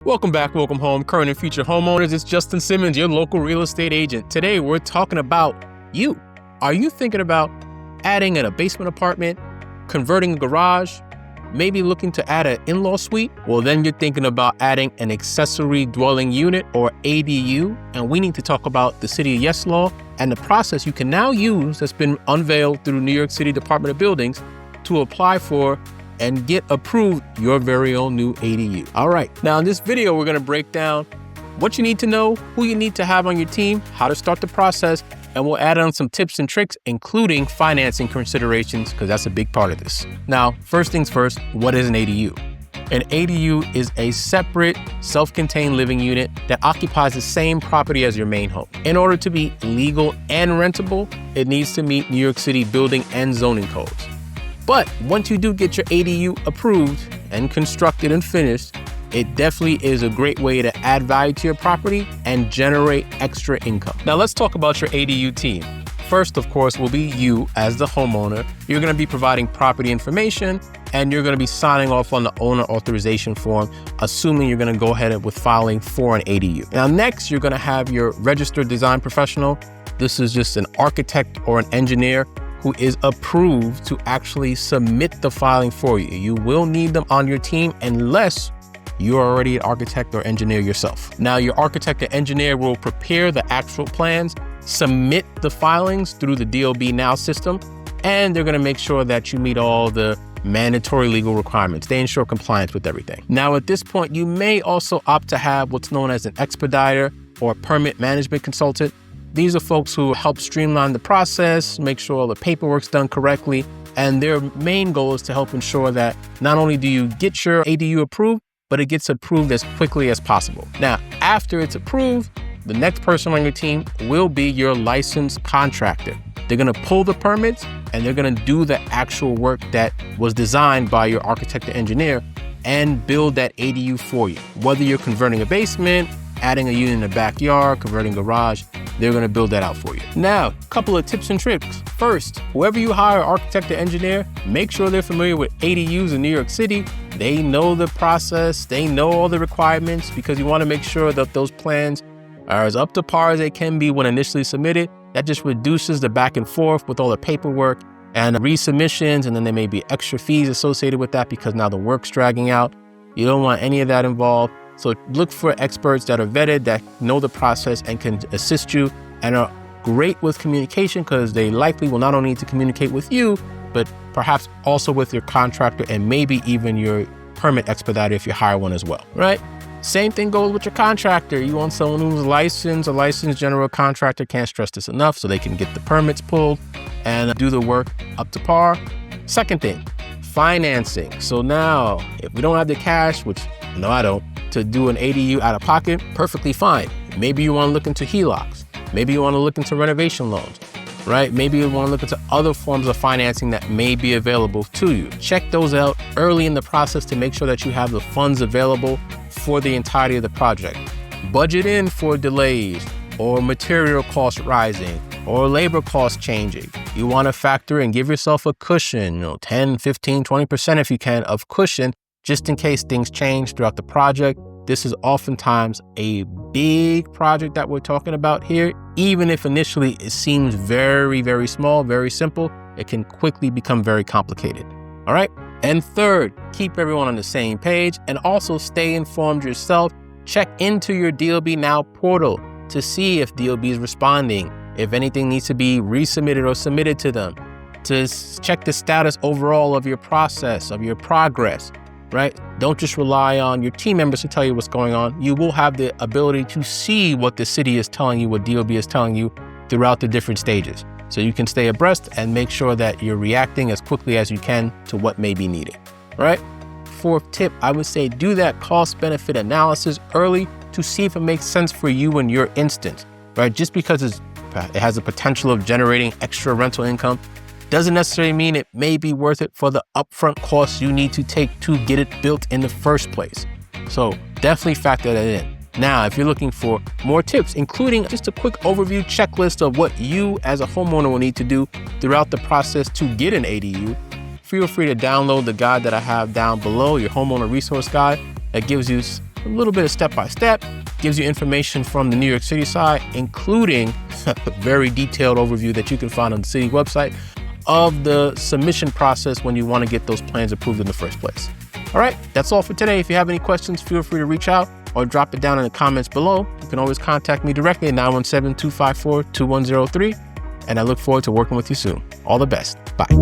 Welcome back, welcome home, current and future homeowners. It's Justin Simmons, your local real estate agent. Today, we're talking about you. Are you thinking about adding a basement apartment, converting a garage, maybe looking to add an in-law suite? Well, then you're thinking about adding an accessory dwelling unit or ADU. And we need to talk about the City of Yes law and the process you can now use that's been unveiled through New York City Department of Buildings to apply for and get approved your very own new ADU. All right, now in this video, we're gonna break down what you need to know, who you need to have on your team, how to start the process, and we'll add on some tips and tricks, including financing considerations, because that's a big part of this. Now, first things first, what is an ADU? An ADU is a separate, self-contained living unit that occupies the same property as your main home. In order to be legal and rentable, it needs to meet New York City building and zoning codes. But once you do get your ADU approved and constructed and finished, it definitely is a great way to add value to your property and generate extra income. Now let's talk about your ADU team. First, of course, will be you as the homeowner. You're gonna be providing property information and you're gonna be signing off on the owner authorization form, assuming you're gonna go ahead with filing for an ADU. Now next, you're gonna have your registered design professional. This is just an architect or an engineer who is approved to actually submit the filing for you. You will need them on your team unless you're already an architect or engineer yourself. Now, your architect or engineer will prepare the actual plans, submit the filings through the DOB Now system, and they're gonna make sure that you meet all the mandatory legal requirements. They ensure compliance with everything. Now, at this point, you may also opt to have what's known as an expediter or permit management consultant. These are folks who help streamline the process, make sure all the paperwork's done correctly, and their main goal is to help ensure that not only do you get your ADU approved, but it gets approved as quickly as possible. Now, after it's approved, the next person on your team will be your licensed contractor. They're gonna pull the permits and they're gonna do the actual work that was designed by your architect or engineer and build that ADU for you. Whether you're converting a basement, adding a unit in the backyard, converting a garage, they're gonna build that out for you. Now, a couple of tips and tricks. First, whoever you hire, architect or engineer, make sure they're familiar with ADUs in New York City. They know the process, they know all the requirements, because you wanna make sure that those plans are as up to par as they can be when initially submitted. That just reduces the back and forth with all the paperwork and resubmissions, and then there may be extra fees associated with that because now the work's dragging out. You don't want any of that involved. So look for experts that are vetted, that know the process and can assist you and are great with communication, because they likely will not only need to communicate with you, but perhaps also with your contractor and maybe even your permit expediter if you hire one as well, right? Same thing goes with your contractor. You want someone who's licensed, a licensed general contractor, can't stress this enough, so they can get the permits pulled and do the work up to par. Second thing, financing. So now, if we don't have the cash, which no, I don't, to do an ADU out of pocket, perfectly fine. Maybe you want to look into HELOCs. Maybe you want to look into renovation loans, right? Maybe you want to look into other forms of financing that may be available to you. Check those out early in the process to make sure that you have the funds available for the entirety of the project. Budget in for delays or material costs rising or labor costs changing. You want to factor and give yourself a cushion, 10, 15, 20% if you can of cushion, just in case things change throughout the project. This is oftentimes a big project that we're talking about here. Even if initially it seems very, very small, very simple, it can quickly become very complicated. All right. And third, keep everyone on the same page and also stay informed yourself. Check into your DOB Now portal to see if DOB is responding, if anything needs to be resubmitted or submitted to them, to check the status overall of your process, of your progress. Right? Don't just rely on your team members to tell you what's going on. You will have the ability to see what the city is telling you, what DOB is telling you throughout the different stages. So you can stay abreast and make sure that you're reacting as quickly as you can to what may be needed, right? Fourth tip, I would say do that cost benefit analysis early to see if it makes sense for you in your instance, right? Just because it has the potential of generating extra rental income doesn't necessarily mean it may be worth it for the upfront costs you need to take to get it built in the first place. So definitely factor that in. Now, if you're looking for more tips, including just a quick overview checklist of what you as a homeowner will need to do throughout the process to get an ADU, feel free to download the guide that I have down below, your homeowner resource guide, that gives you a little bit of step-by-step, gives you information from the New York City side, including a very detailed overview that you can find on the city website of the submission process when you want to get those plans approved in the first place. All right, that's all for today. If you have any questions, feel free to reach out or drop it down in the comments below. You can always contact me directly at 917-254-2103, and I look forward to working with you soon. All the best. Bye.